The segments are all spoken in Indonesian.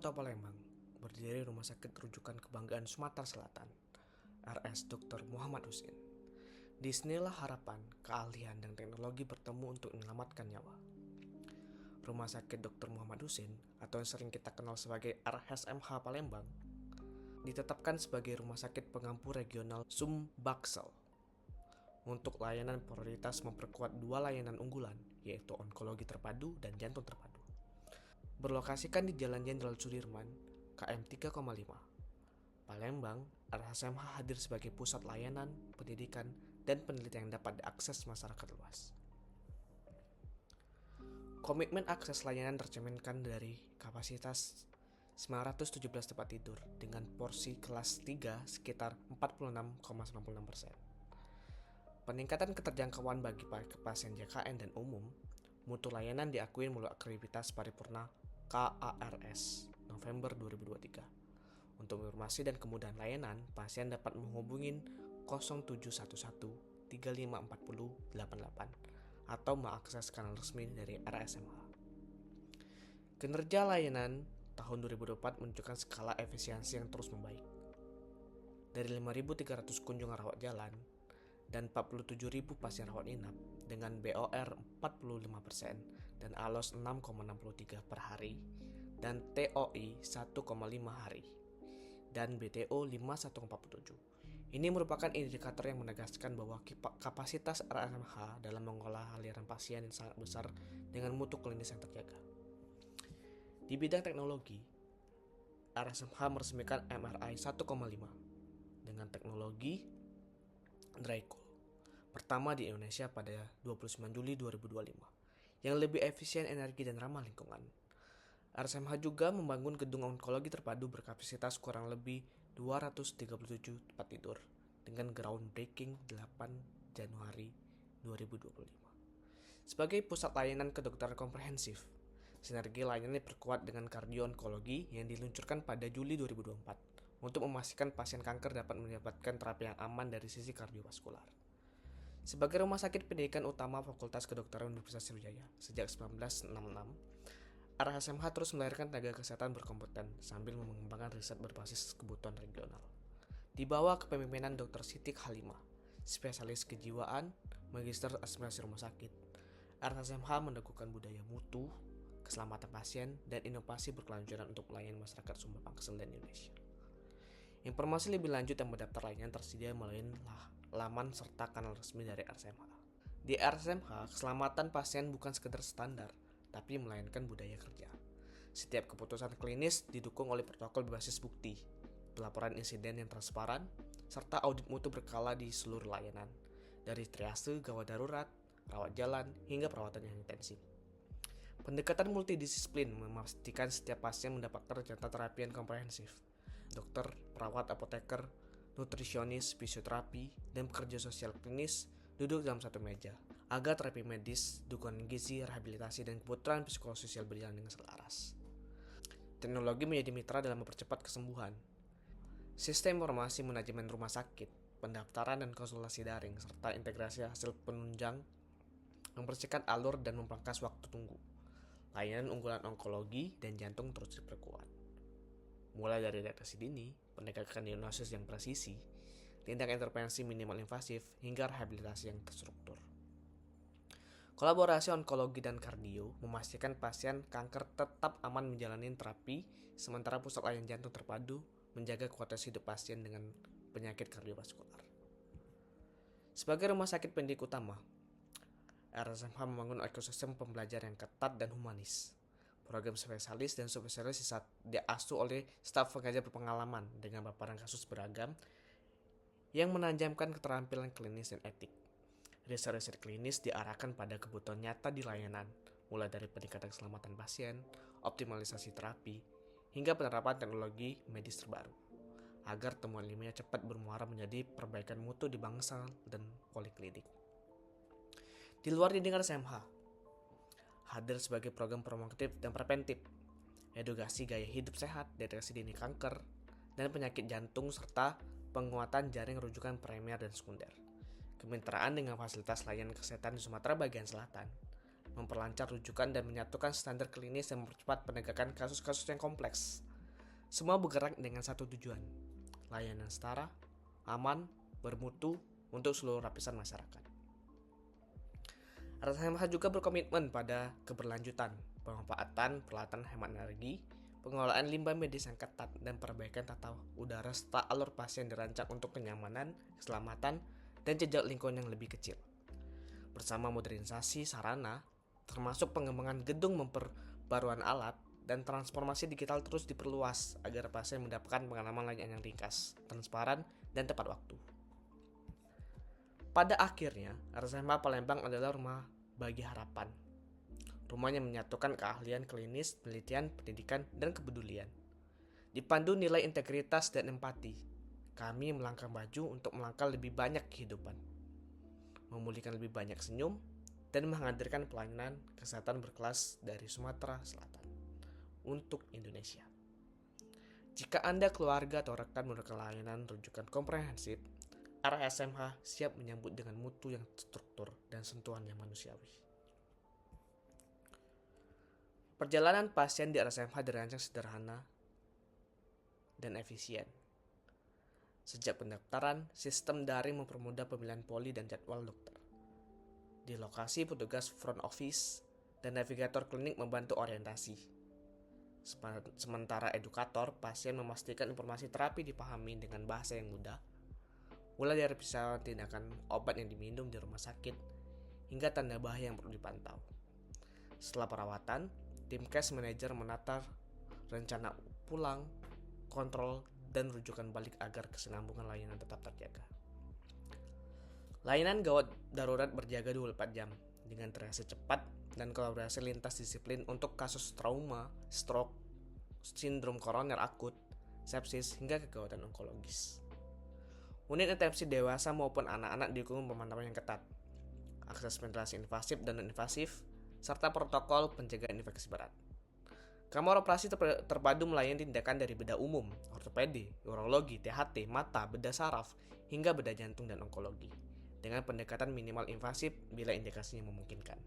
Kota Palembang berdiri Rumah Sakit Rujukan Kebanggaan Sumatera Selatan, RS Dr. Muhammad Husin. Di sinilah harapan, keahlian, dan teknologi bertemu untuk menyelamatkan nyawa. Rumah Sakit Dr. Muhammad Husin, atau yang sering kita kenal sebagai RSMH Palembang, ditetapkan sebagai Rumah Sakit Pengampu Regional Sumbaksel untuk layanan prioritas memperkuat dua layanan unggulan, yaitu onkologi terpadu dan jantung terpadu. Berlokasikan di Jalan Jenderal Sudirman, KM 3,5, Palembang, RSMH hadir sebagai pusat layanan, pendidikan, dan penelitian yang dapat diakses masyarakat luas. Komitmen akses layanan tercerminkan dari kapasitas 917 tempat tidur dengan porsi kelas 3 sekitar 46,96%. Peningkatan keterjangkauan bagi pasien JKN dan umum, mutu layanan diakui melalui akreditasi paripurna KARS November 2023. Untuk informasi dan kemudahan layanan, pasien dapat menghubungi 0711 3540 88 atau mengakses kanal resmi dari RSMH. Kinerja layanan tahun 2024 menunjukkan skala efisiensi yang terus membaik. Dari 5.300 kunjungan rawat jalan dan 47.000 pasien rawat inap dengan BOR 45% dan ALOS 6,63 per hari dan TOI 1,5 hari dan BTO 5147. Ini merupakan indikator yang menegaskan bahwa kapasitas RSMH dalam mengolah aliran pasien yang sangat besar dengan mutu klinis yang terjaga. Di bidang teknologi, RSMH meresmikan MRI 1,5 dengan teknologi Drycool pertama di Indonesia pada 29 Juli 2025 yang lebih efisien energi dan ramah lingkungan. RSMH juga membangun gedung onkologi terpadu berkapasitas kurang lebih 237 tempat tidur dengan groundbreaking 8 Januari 2025. Sebagai pusat layanan kedokteran komprehensif, sinergi layanan diperkuat dengan kardio-onkologi yang diluncurkan pada Juli 2024 untuk memastikan pasien kanker dapat mendapatkan terapi yang aman dari sisi kardiovaskular. Sebagai rumah sakit pendidikan utama Fakultas Kedokteran Universitas Sriwijaya sejak 1966, RSMH terus melahirkan tenaga kesehatan berkompeten sambil mengembangkan riset berbasis kebutuhan regional. Di bawah kepemimpinan Dr. Siti Halimah, spesialis kejiwaan, magister administrasi rumah sakit, RSMH meneguhkan budaya mutu, keselamatan pasien, dan inovasi berkelanjutan untuk melayani masyarakat Sumba Pangsel dan Indonesia. Informasi lebih lanjut yang mendaftar layanan tersedia melalui laman serta kanal resmi dari RSMH. Di RSMH, keselamatan pasien bukan sekedar standar, tapi melainkan budaya kerja. Setiap keputusan klinis didukung oleh protokol berbasis bukti, pelaporan insiden yang transparan, serta audit mutu berkala di seluruh layanan, dari triase, gawat darurat, rawat jalan, hingga perawatan yang intensif. Pendekatan multidisiplin memastikan setiap pasien mendapatkan rencana terapi yang komprehensif. Dokter, perawat, apoteker, nutrisionis, fisioterapi, dan pekerja sosial klinis duduk dalam satu meja agar terapi medis, dukungan gizi, rehabilitasi, dan kebutuhan psikososial berjalan dengan selaras. Teknologi menjadi mitra dalam mempercepat kesembuhan. Sistem informasi manajemen rumah sakit, pendaftaran dan konsultasi daring, serta integrasi hasil penunjang membersihkan alur dan memangkas waktu tunggu. Layanan unggulan onkologi dan jantung terus diperkuat. Mulai dari deteksi dini, penegakan diagnosis yang presisi, tindak intervensi minimal invasif, hingga rehabilitasi yang terstruktur. Kolaborasi onkologi dan kardio memastikan pasien kanker tetap aman menjalani terapi, sementara pusat layanan jantung terpadu menjaga kualitas hidup pasien dengan penyakit kardiovaskular. Sebagai rumah sakit pendidik utama, RSMH membangun ekosistem pembelajaran yang ketat dan humanis. Program spesialis dan subspesialis diasuh oleh staf pengajar berpengalaman dengan paparan kasus beragam yang menanjamkan keterampilan klinis dan etik. Riset-riset klinis diarahkan pada kebutuhan nyata di layanan, mulai dari peningkatan keselamatan pasien, optimalisasi terapi, hingga penerapan teknologi medis terbaru, agar temuan ilmiah cepat bermuara menjadi perbaikan mutu di bangsal dan poliklinik. Di luar dinding RSMH, hadir sebagai program promotif dan preventif, edukasi gaya hidup sehat, deteksi dini kanker, dan penyakit jantung, serta penguatan jaring rujukan primer dan sekunder. Kemitraan dengan fasilitas layanan kesehatan di Sumatera bagian selatan, memperlancar rujukan dan menyatukan standar klinis yang mempercepat penegakan kasus-kasus yang kompleks. Semua bergerak dengan satu tujuan, layanan setara, aman, bermutu untuk seluruh lapisan masyarakat. RSMH juga berkomitmen pada keberlanjutan, pemanfaatan peralatan hemat energi, pengelolaan limbah medis yang ketat, dan perbaikan tata udara serta alur pasien dirancang untuk kenyamanan, keselamatan, dan jejak lingkungan yang lebih kecil. Bersama modernisasi sarana, termasuk pengembangan gedung memperbaruan alat, dan transformasi digital terus diperluas agar pasien mendapatkan pengalaman layanan yang ringkas, transparan, dan tepat waktu. Pada akhirnya, RSMH Palembang adalah rumah bagi harapan. Rumah yang menyatukan keahlian klinis, penelitian, pendidikan, dan kepedulian. Dipandu nilai integritas dan empati, kami melangkah maju untuk melangkah lebih banyak kehidupan, memulihkan lebih banyak senyum, dan menghadirkan pelayanan kesehatan berkelas dari Sumatera Selatan untuk Indonesia. Jika Anda, keluarga, atau rekan memerlukan layanan rujukan komprehensif, RSMH siap menyambut dengan mutu yang struktur dan sentuhan yang manusiawi. Perjalanan pasien di RSMH dirancang sederhana dan efisien. Sejak pendaftaran, sistem daring mempermudah pemilihan poli dan jadwal dokter. Di lokasi, petugas front office dan navigator klinik membantu orientasi. Sementara edukator, pasien memastikan informasi terapi dipahami dengan bahasa yang mudah, mulai dari persiapan tindakan obat yang diminum di rumah sakit hingga tanda bahaya yang perlu dipantau. Setelah perawatan, tim case manager menata rencana pulang, kontrol, dan rujukan balik agar kesinambungan layanan tetap terjaga. Layanan gawat darurat berjaga 24 jam dengan triase cepat dan kolaborasi lintas disiplin untuk kasus trauma, stroke, sindrom koroner akut, sepsis, hingga kegawatan onkologis. Unit intensi dewasa maupun anak-anak didukung pemantauan yang ketat, akses ventilasi invasif dan non-invasif, serta protokol pencegahan infeksi berat. Kamar operasi terpadu melayani tindakan dari bedah umum, ortopedi, urologi, THT, mata, bedah saraf, hingga bedah jantung dan onkologi, dengan pendekatan minimal invasif bila indikasinya memungkinkan.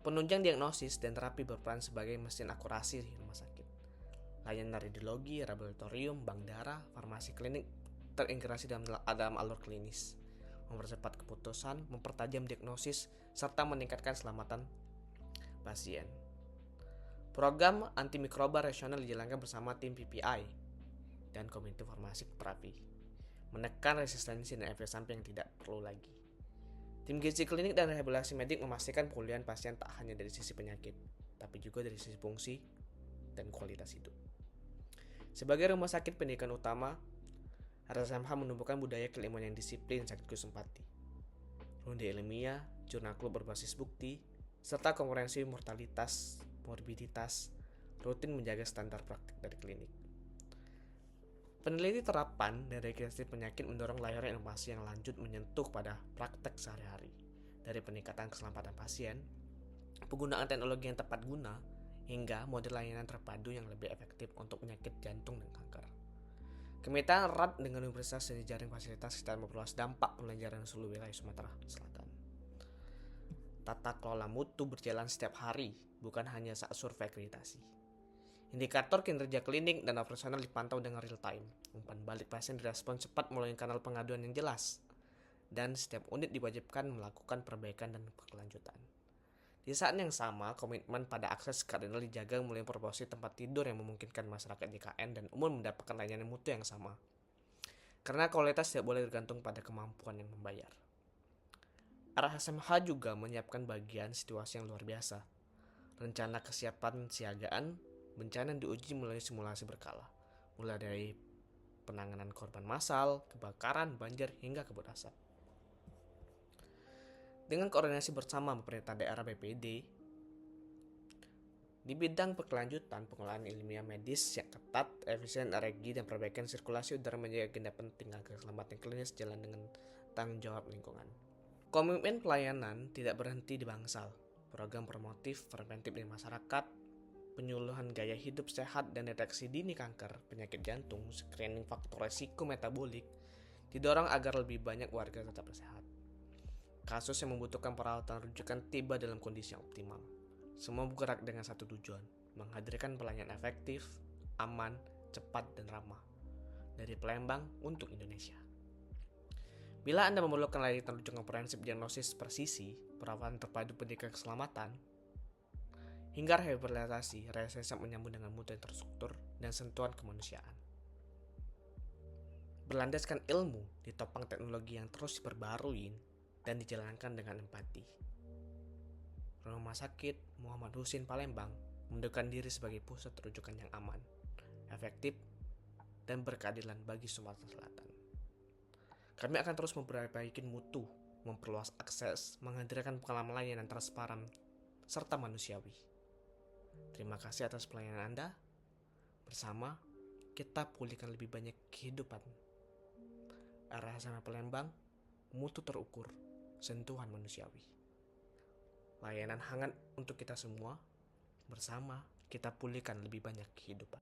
Penunjang diagnosis dan terapi berperan sebagai mesin akurasi di rumah sakit. Layanan radiologi, laboratorium, bank darah, farmasi klinik terintegrasi dalam alur klinis, mempercepat keputusan, mempertajam diagnosis, serta meningkatkan keselamatan pasien. Program antimikroba rasional dijalankan bersama tim PPI dan Komite Farmasi Terapi, menekan resistensi dan efek samping yang tidak perlu lagi. Tim gizi klinik dan rehabilitasi medik memastikan pemulihan pasien tak hanya dari sisi penyakit, tapi juga dari sisi fungsi dan kualitas hidup. Sebagai rumah sakit pendidikan utama, RSMH menumbuhkan budaya keilmuan yang disiplin sekaligus empati. Ronde ilmiah, jurnal klub berbasis bukti, serta konferensi mortalitas, morbiditas, rutin menjaga standar praktik dari klinik. Peneliti terapan dan registrasi penyakit mendorong lahirnya inovasi yang lanjut menyentuh pada praktek sehari-hari, dari peningkatan keselamatan pasien, penggunaan teknologi yang tepat guna, hingga model layanan terpadu yang lebih efektif untuk penyakit jantung dan kanker. Kemitraan erat dengan universitas dan jaring fasilitas sekitar memperluas dampak pembelajaran seluruh wilayah Sumatera Selatan. Tata kelola mutu berjalan setiap hari, bukan hanya saat survei akreditasi. Indikator kinerja klinik dan operasional dipantau dengan real time. Umpan balik pasien direspon cepat melalui kanal pengaduan yang jelas, dan setiap unit diwajibkan melakukan perbaikan dan berkelanjutan. Di saat yang sama, komitmen pada akses kardinal dijaga mulai proporsi tempat tidur yang memungkinkan masyarakat JKN dan umum mendapatkan layanan mutu yang sama. Karena kualitas tidak boleh tergantung pada kemampuan yang membayar. RSMH juga menyiapkan bagian situasi yang luar biasa. Rencana kesiapan siagaan bencana diuji melalui simulasi berkala, mulai dari penanganan korban massal, kebakaran, banjir, hingga kabut asap. Dengan koordinasi bersama pemerintah daerah BPD, di bidang berkelanjutan, pengelolaan ilmiah medis yang ketat, efisien energi, dan perbaikan sirkulasi udara menjadi agenda penting agar keselamatan klinis jalan dengan tanggung jawab lingkungan. Komitmen pelayanan tidak berhenti di bangsal. Program promotif preventif di masyarakat, penyuluhan gaya hidup sehat dan deteksi dini kanker, penyakit jantung, screening faktor resiko metabolik, didorong agar lebih banyak warga tetap sehat. Kasus yang membutuhkan perawatan rujukan tiba dalam kondisi yang optimal. Semua bergerak dengan satu tujuan, menghadirkan pelayanan efektif, aman, cepat, dan ramah. Dari Palembang untuk Indonesia. Bila Anda memerlukan layanan rujukan forensik diagnosis presisi, perawatan terpadu pendidikan keselamatan, hingga rehabilitasi, saya siap menyambung dengan mutu yang terstruktur dan sentuhan kemanusiaan. Berlandaskan ilmu, ditopang teknologi yang terus diperbarui dan dijalankan dengan empati. Rumah Sakit Muhammad Husin Palembang menunjukkan diri sebagai pusat rujukan yang aman, efektif, dan berkeadilan bagi Sumatera Selatan. Kami akan terus memperbaiki mutu, memperluas akses, menghadirkan pengalaman layanan transparan, serta manusiawi. Terima kasih atas pelayanan Anda. Bersama, kita pulihkan lebih banyak kehidupan. RSMA Palembang, mutu terukur, sentuhan manusiawi. Layanan hangat untuk kita semua. Bersama, kita pulihkan lebih banyak kehidupan.